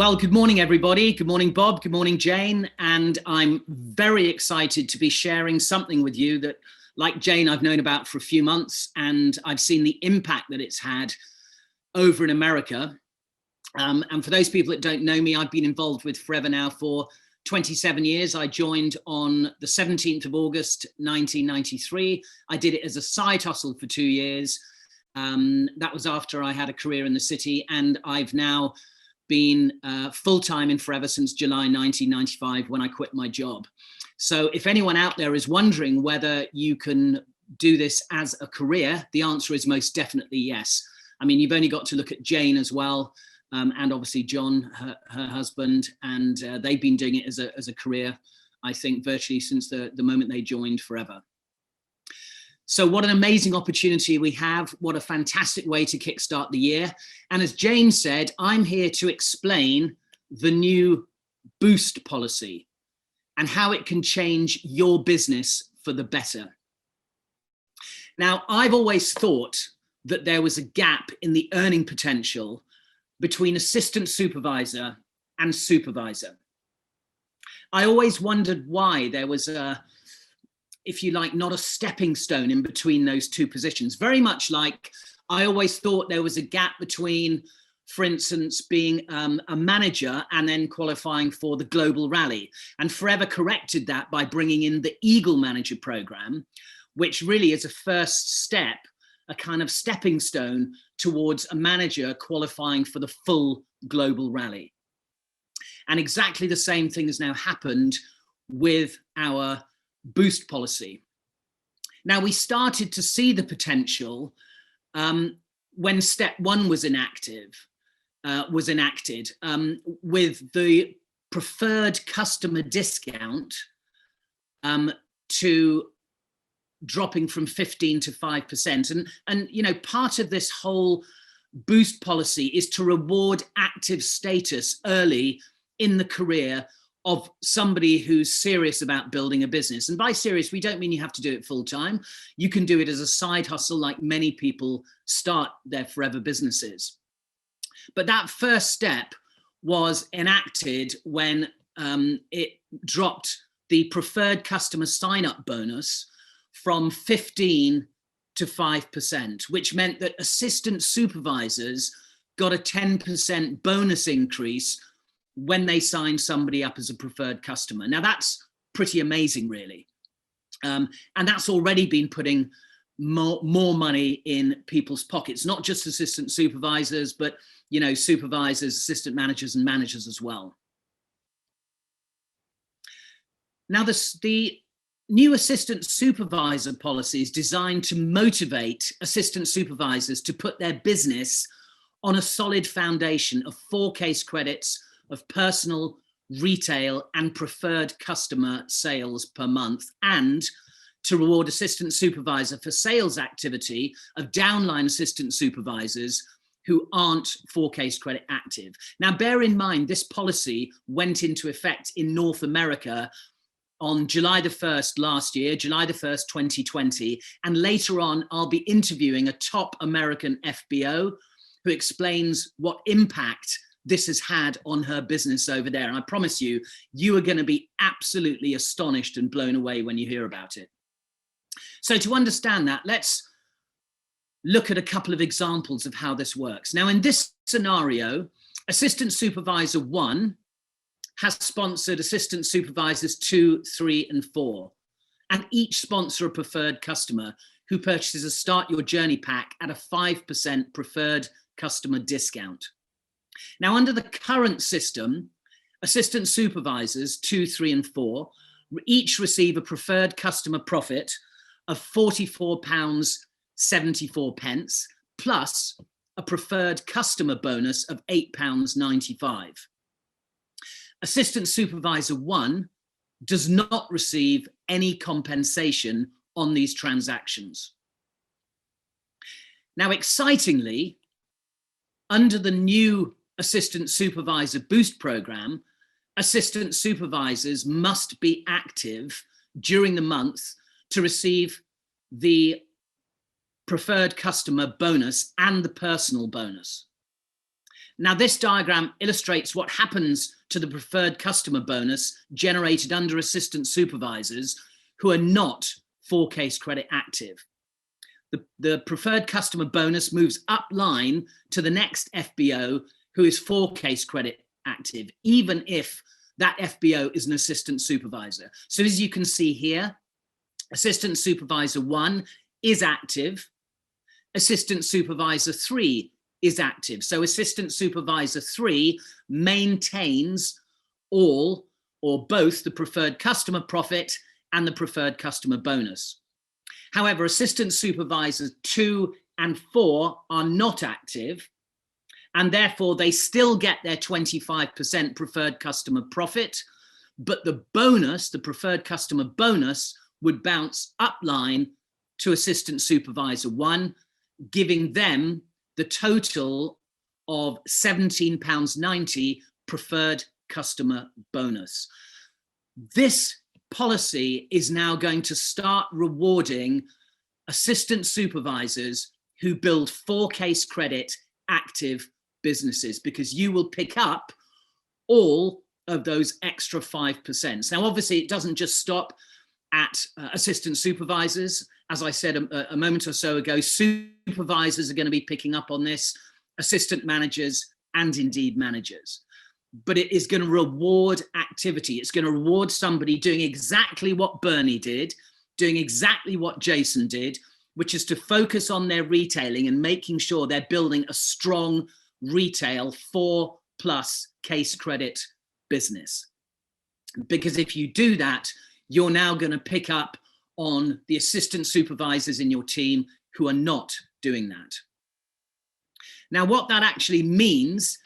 Well, good morning, everybody. Good morning, Bob. Good morning, Jane. And I'm very excited to be sharing something with you that, like Jane, I've known about for a few months, and I've seen the impact that it's had over in America. And for those people that don't know me, I've been involved with Forever now for 27 years. I joined on the 17th of August, 1993. I did it as a side hustle for 2 years. That was after I had a career in the city, and I've now been full-time in Forever since July 1995 when I quit my job. So if anyone out there is wondering whether you can do this as a career, the answer is most definitely yes. I mean, you've only got to look at Jane as well, and obviously John, her husband, and they've been doing it as a career, I think, virtually since the moment they joined Forever. So what an amazing opportunity we have. What a fantastic way to kickstart the year. And as Jane said, I'm here to explain the new boost policy and how it can change your business for the better. Now, I've always thought that there was a gap in the earning potential between assistant supervisor and supervisor. I always wondered why there was if you like, not a stepping stone in between those two positions. Very much like I always thought there was a gap between, for instance, being a manager and then qualifying for the global rally. And Forever corrected that by bringing in the Eagle Manager program, which really is a first step, a kind of stepping stone towards a manager qualifying for the full global rally. And exactly the same thing has now happened with our boost policy. Now, we started to see the potential when step one was enacted with the preferred customer discount to dropping from 15 to 5%. And you know, part of this whole boost policy is to reward active status early in the career of somebody who's serious about building a business. And by serious, we don't mean you have to do it full time. You can do it as a side hustle, like many people start their Forever businesses. But that first step was enacted when it dropped the preferred customer sign-up bonus from 15 to 5%, which meant that assistant supervisors got a 10% bonus increase when they sign somebody up as a preferred customer. Now that's pretty amazing, really. And that's already been putting more money in people's pockets, not just assistant supervisors, but, you know, supervisors, assistant managers, and managers as well. Now, the new assistant supervisor policy is designed to motivate assistant supervisors to put their business on a solid foundation of 4 case credits of personal, retail, and preferred customer sales per month, and to reward assistant supervisor for sales activity of downline assistant supervisors who aren't 4 case credit active. Now, bear in mind, this policy went into effect in North America on July the 1st last year, July the 1st, 2020. And later on, I'll be interviewing a top American FBO who explains what impact this has had on her business over there. And I promise you, you are going to be absolutely astonished and blown away when you hear about it. So to understand that, let's look at a couple of examples of how this works. Now, in this scenario, Assistant Supervisor 1 has sponsored Assistant Supervisors 2, 3, and 4, and each sponsor a preferred customer who purchases a Start Your Journey pack at a 5% preferred customer discount. Now, under the current system, assistant supervisors 2, 3, and 4 each receive a preferred customer profit of £44.74 plus a preferred customer bonus of £8.95. Assistant supervisor 1 does not receive any compensation on these transactions. Now, excitingly, under the new Assistant Supervisor Boost program, assistant supervisors must be active during the month to receive the preferred customer bonus and the personal bonus. Now, this diagram illustrates what happens to the preferred customer bonus generated under assistant supervisors who are not 4-case credit active. The preferred customer bonus moves up line to the next FBO who is 4-case credit active, even if that FBO is an assistant supervisor. So as you can see here, assistant supervisor 1 is active, assistant supervisor 3 is active. So assistant supervisor 3 maintains all or both the preferred customer profit and the preferred customer bonus. However, assistant supervisors 2 and 4 are not active, and therefore they still get their 25% preferred customer profit, but the bonus, the preferred customer bonus, would bounce upline to assistant supervisor 1, giving them the total of £17.90 preferred customer bonus. This policy is now going to start rewarding assistant supervisors who build 4-case credit active businesses, because you will pick up all of those extra 5%. Now, obviously, it doesn't just stop at assistant supervisors. As I said a moment or so ago, supervisors are going to be picking up on this, assistant managers, and indeed managers. But it is going to reward activity. It's going to reward somebody doing exactly what Bernie did, doing exactly what Jason did, which is to focus on their retailing and making sure they're building a strong retail 4+ case credit business. Because if you do that, you're now going to pick up on the assistant supervisors in your team who are not doing that. Now, what that actually means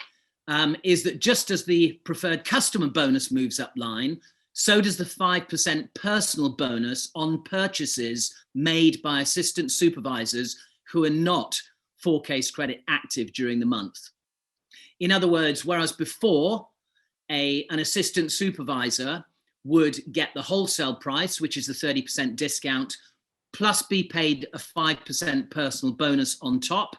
is that just as the preferred customer bonus moves up line, so does the 5% personal bonus on purchases made by assistant supervisors who are not 4-case credit active during the month. In other words, whereas before an assistant supervisor would get the wholesale price, which is the 30% discount, plus be paid a 5% personal bonus on top.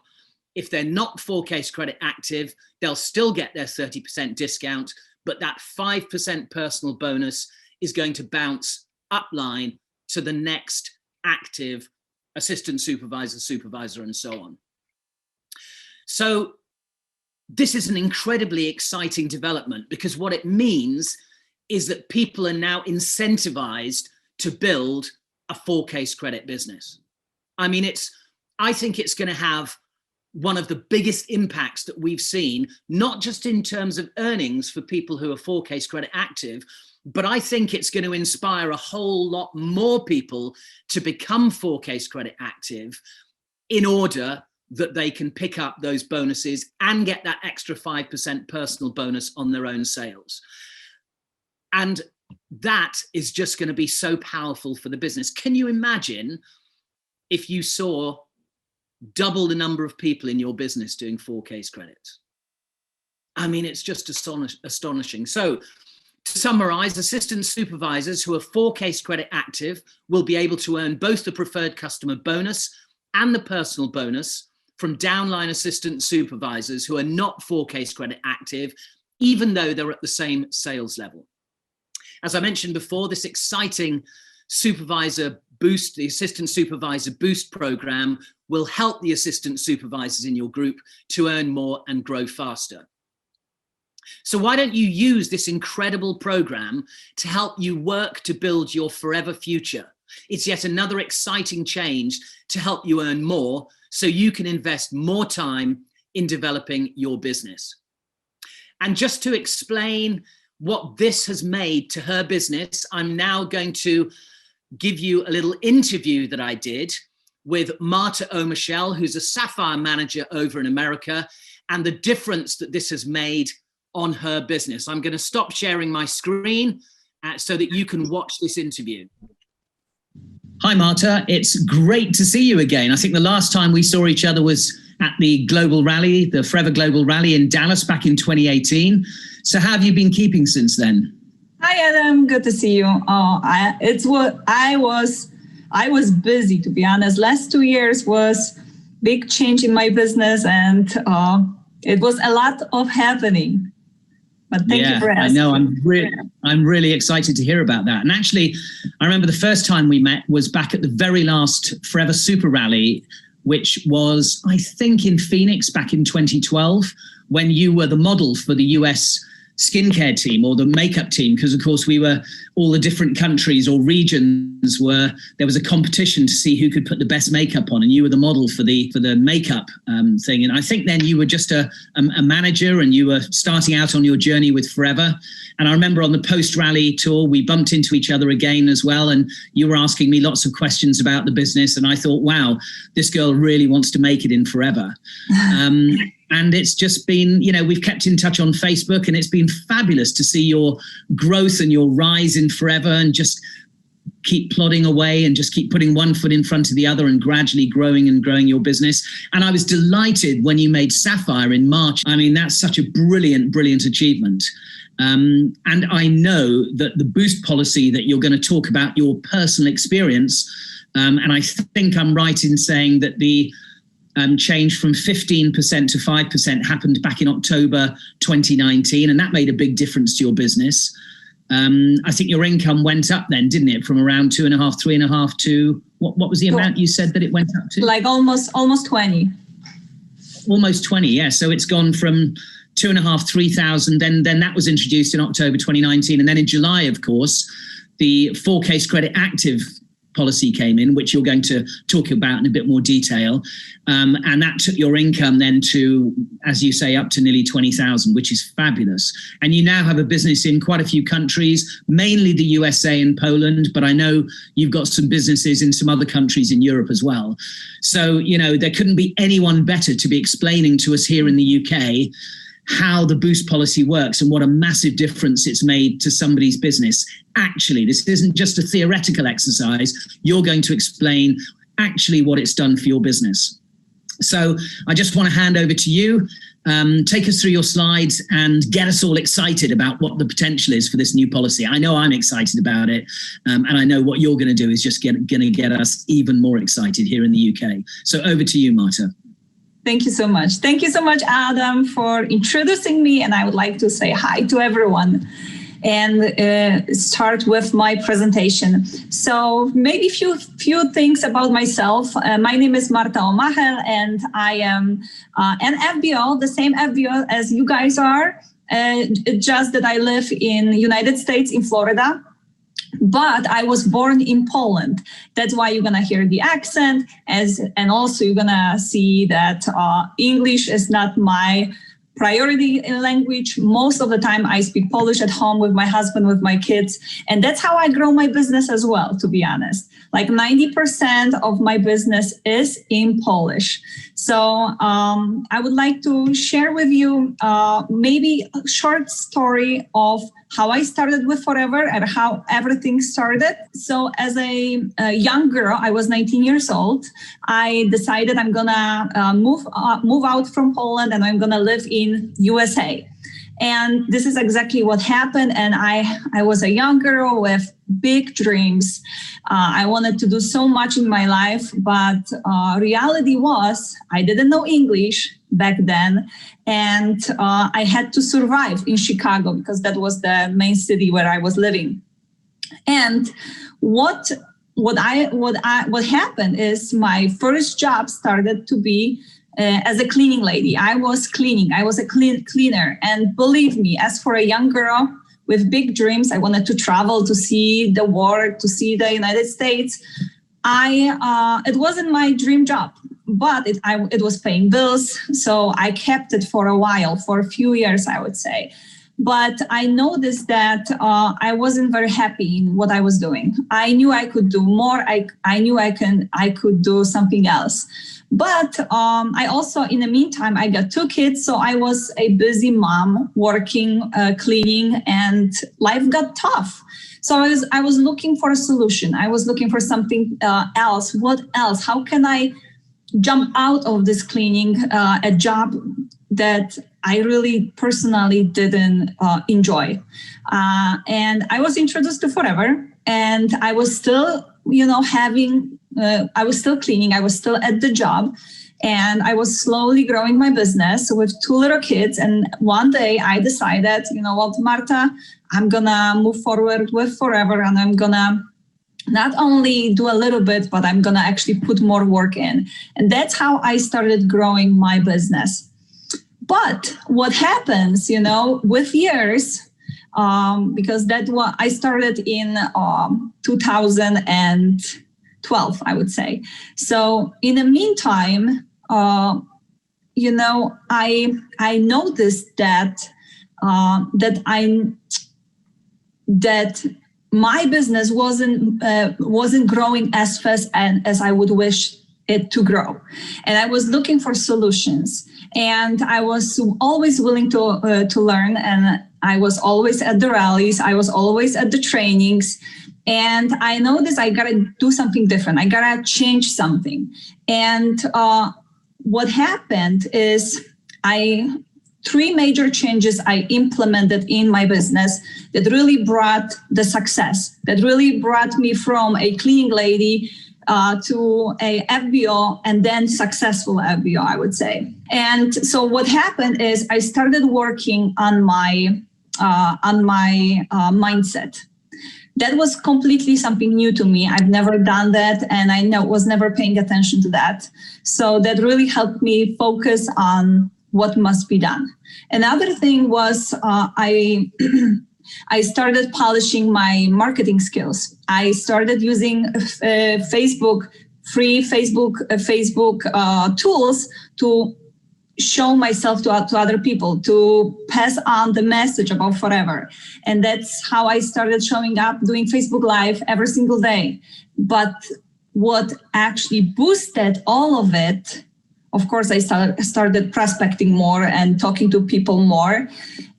If they're not 4-case credit active, they'll still get their 30% discount, but that 5% personal bonus is going to bounce upline to the next active assistant supervisor, supervisor, and so on. So this is an incredibly exciting development, because what it means is that people are now incentivized to build a 4-case credit business. I mean, I think it's going to have one of the biggest impacts that we've seen, not just in terms of earnings for people who are 4-case credit active, but I think it's going to inspire a whole lot more people to become 4-case credit active in order that they can pick up those bonuses and get that extra 5% personal bonus on their own sales. And that is just going to be so powerful for the business. Can you imagine if you saw double the number of people in your business doing 4-case credits? I mean, it's just astonishing. So to summarize, assistant supervisors who are 4-case credit active will be able to earn both the preferred customer bonus and the personal bonus from downline assistant supervisors who are not 4-case credit active, even though they're at the same sales level. As I mentioned before, this exciting supervisor boost, the assistant supervisor boost program, will help the assistant supervisors in your group to earn more and grow faster. So why don't you use this incredible program to help you work to build your forever future? It's yet another exciting change to help you earn more so you can invest more time in developing your business. And just to explain what this has made to her business, I'm now going to give you a little interview that I did with Marta O'Michelle, who's a Sapphire manager over in America, and the difference that this has made on her business. I'm going to stop sharing my screen so that you can watch this interview. Hi, Marta. It's great to see you again. I think the last time we saw each other was at the Global Rally, the Forever Global Rally in Dallas back in 2018. So how have you been keeping since then? Hi, Adam. Good to see you. I was busy, to be honest. Last 2 years was big change in my business, and It was a lot of happening. But thank you for asking. I know. I'm really excited to hear about that. And actually, I remember the first time we met was back at the very last Forever Super Rally, which was, I think, in Phoenix back in 2012, when you were the model for the US skincare team or the makeup team, because of course we were all the different countries or regions there was a competition to see who could put the best makeup on, and you were the model for the makeup thing. And I think then you were just a manager, and you were starting out on your journey with Forever. And I remember on the post-rally tour, we bumped into each other again as well, and you were asking me lots of questions about the business, and I thought, wow, this girl really wants to make it in Forever. And it's just been, we've kept in touch on Facebook, and it's been fabulous to see your growth and your rise in Forever, and just keep plodding away and just keep putting one foot in front of the other and gradually growing your business. And I was delighted when you made Sapphire in March. I mean, that's such a brilliant, brilliant achievement. And I know that the boost policy that you're going to talk about, your personal experience, and I think I'm right in saying that the change from 15% to 5% happened back in October 2019, and that made a big difference to your business. I think your income went up then, didn't it? From around 2.5, 3.5 to what was the amount you said that it went up to? Like almost 20. Almost 20, yeah. So it's gone from 2.5, 3,000. Then that was introduced in October 2019, and then in July, of course, the 4Case Credit Active policy came in, which you're going to talk about in a bit more detail. And that took your income then to, as you say, up to nearly 20,000, which is fabulous. And you now have a business in quite a few countries, mainly the USA and Poland, but I know you've got some businesses in some other countries in Europe as well. So, there couldn't be anyone better to be explaining to us here in the UK how the boost policy works and what a massive difference it's made to somebody's business. Actually, this isn't just a theoretical exercise. You're going to explain actually what it's done for your business. So I just want to hand over to you. Take us through your slides and get us all excited about what the potential is for this new policy. I know I'm excited about it, and I know what you're going to do is just going to get us even more excited here in the UK. So over to you, Marta. Thank you so much. Thank you so much, Adam, for introducing me. And I would like to say hi to everyone and start with my presentation. So maybe few things about myself. My name is Marta Omachel, and I am an FBO, the same FBO as you guys are, just that I live in United States, in Florida. But I was born in Poland. That's why you're gonna hear the accent, and also you're gonna see that English is not my priority language. Most of the time I speak Polish at home with my husband, with my kids. And that's how I grow my business as well, to be honest. Like 90% of my business is in Polish. So I would like to share with you maybe a short story of how I started with Forever and how everything started. So as a young girl, I was 19 years old. I decided I'm gonna move out from Poland, and I'm gonna live in USA. And this is exactly what happened. And I was a young girl with big dreams. I wanted to do so much in my life, but reality was I didn't know English back then. And I had to survive in Chicago because that was the main city where I was living. And what happened is my first job started to be as a cleaning lady. I was cleaning. I was a cleaner. And believe me, as for a young girl with big dreams, I wanted to travel, to see the world, to see the United States. It wasn't my dream job, but it was paying bills. So I kept it for a while, for a few years, I would say. But I noticed that I wasn't very happy in what I was doing. I knew I could do more. I knew I could do something else. But I also, in the meantime, I got 2 kids. So I was a busy mom, working, cleaning, and life got tough. So I was looking for a solution. I was looking for something else. What else? How can I jump out of this cleaning, a job that I really personally didn't enjoy? And I was introduced to Forever, and I was still, I was still cleaning. I was still at the job. And I was slowly growing my business with 2 little kids. And one day I decided, you know what, Marta, I'm gonna move forward with Forever, and I'm gonna not only do a little bit, but I'm gonna actually put more work in. And that's how I started growing my business. But what happens, you know, with years, because I started in 2012, I would say. So in the meantime, you know, I noticed that my business wasn't growing as fast as I would wish it to grow, and I was looking for solutions. And I was always willing to learn, and I was always at the rallies. I was always at the trainings, and I noticed I gotta do something different. I gotta change something. And what happened is 3 major changes I implemented in my business that really brought the success, that really brought me from a cleaning lady to a FBO, and then successful FBO, I would say. And so what happened is I started working on my mindset. That was completely something new to me. I've never done that, and I was never paying attention to that. So that really helped me focus on what must be done. Another thing was I started polishing my marketing skills. I started using free Facebook tools to show myself to other people, to pass on the message about Forever. And that's how I started showing up, doing Facebook Live every single day. But what actually boosted all of it, of course, I started prospecting more and talking to people more.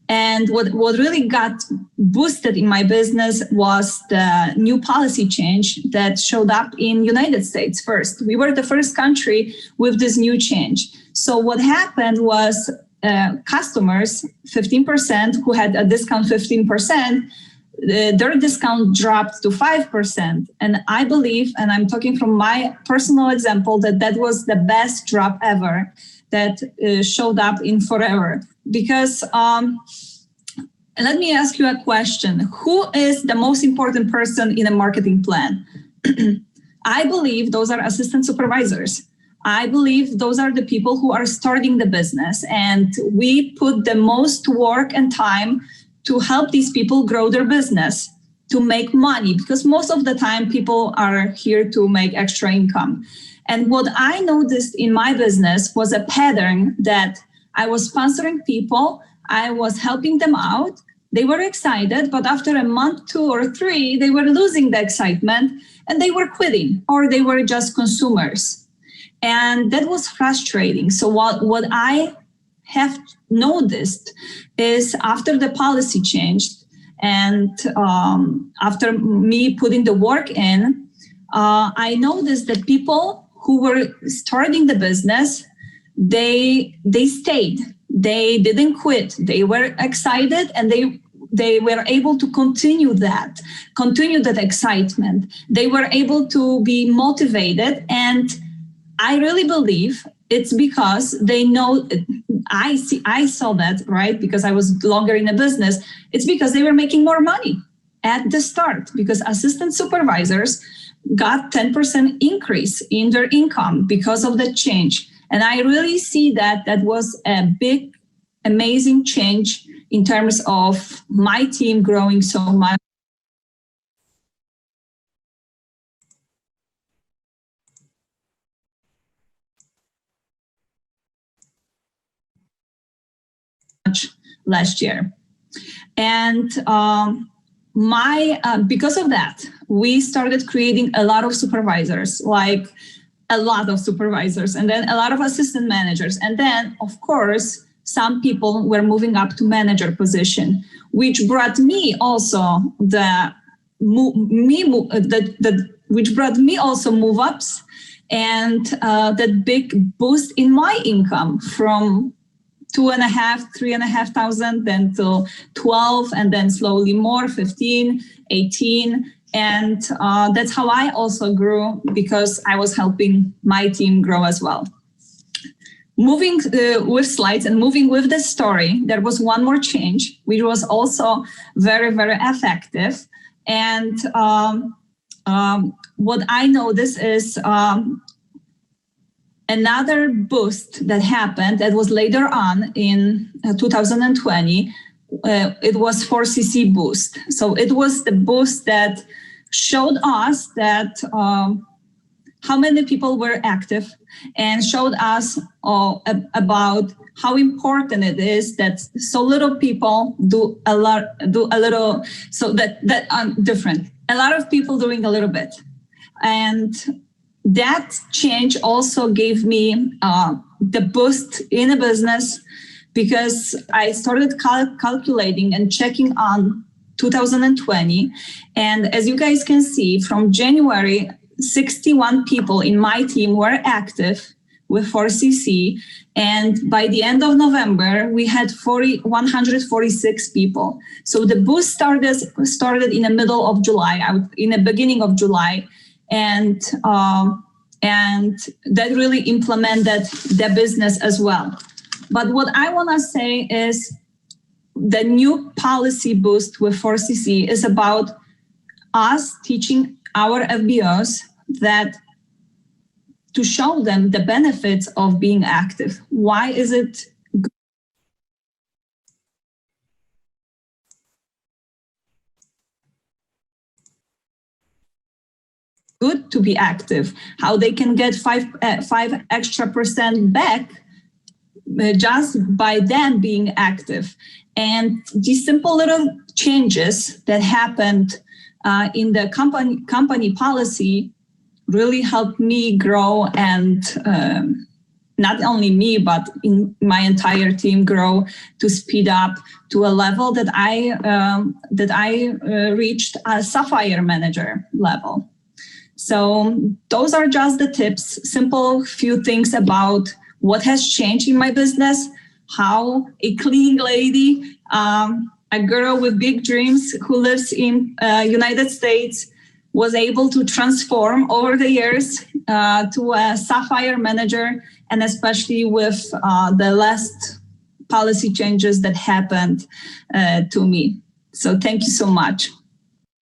And what really got boosted in my business was the new policy change that showed up in United States first. We were the first country with this new change. So what happened was customers, 15%, who had a discount 15%, their discount dropped to 5%. And I believe, and I'm talking from my personal example, that was the best drop ever that showed up in Forever. Because let me ask you a question. Who is the most important person in a marketing plan? I believe those are assistant supervisors. I believe those are the people who are starting the business, and we put the most work and time to help these people grow their business, to make money, because most of the time people are here to make extra income. And what I noticed in my business was a pattern that I was sponsoring people, I was helping them out, they were excited, but after a month, 2 or 3, they were losing the excitement and they were quitting, or they were just consumers. And that was frustrating. So what I have noticed is after the policy changed and after me putting the work in, I noticed that people who were starting the business, they stayed. They didn't quit. They were excited, and they were able to continue that excitement. They were able to be motivated, and I really believe it's because they know. I saw that, right? Because I was longer in the business. It's because they were making more money at the start, because assistant supervisors got 10% increase in their income because of that change. And I really see that was a big, amazing change in terms of my team growing so much. Last year. And because of that, we started creating a lot of supervisors, like a lot of supervisors, and then a lot of assistant managers. And then, of course, some people were moving up to manager position, which brought me also move ups, and that big boost in my income from 2,500, 3,500, then to 12, and then slowly more, 15, 18. And that's how I also grew, because I was helping my team grow as well. moving with slides and moving with the story, there was one more change, which was also very, very effective. And what I noticed is another boost that happened that was later on in 2020. It was 4cc boost. So it was the boost that showed us that how many people were active, and showed us about how important it is that so little people do a little, so that different. A lot of people doing a little bit. And that change also gave me the boost in a business, because I started calculating and checking on 2020. And as you guys can see, from January, 61 people in my team were active with 4cc. And by the end of November, we had 146 people. So the boost started in the middle of July, in the beginning of July. And that really implemented the business as well. But what I want to say is the new policy boost with 4cc is about us teaching our FBOs that to show them the benefits of being active. Why is it good to be active? How they can get 5 extra % back just by them being active. And these simple little changes that happened in the company policy really helped me grow, and not only me, but in my entire team grow to speed up to a level that I reached a Sapphire Manager level. So those are just the tips, simple few things about what has changed in my business, how a cleaning lady, a girl with big dreams who lives in United States, was able to transform over the years to a Sapphire Manager, and especially with the last policy changes that happened to me. So thank you so much.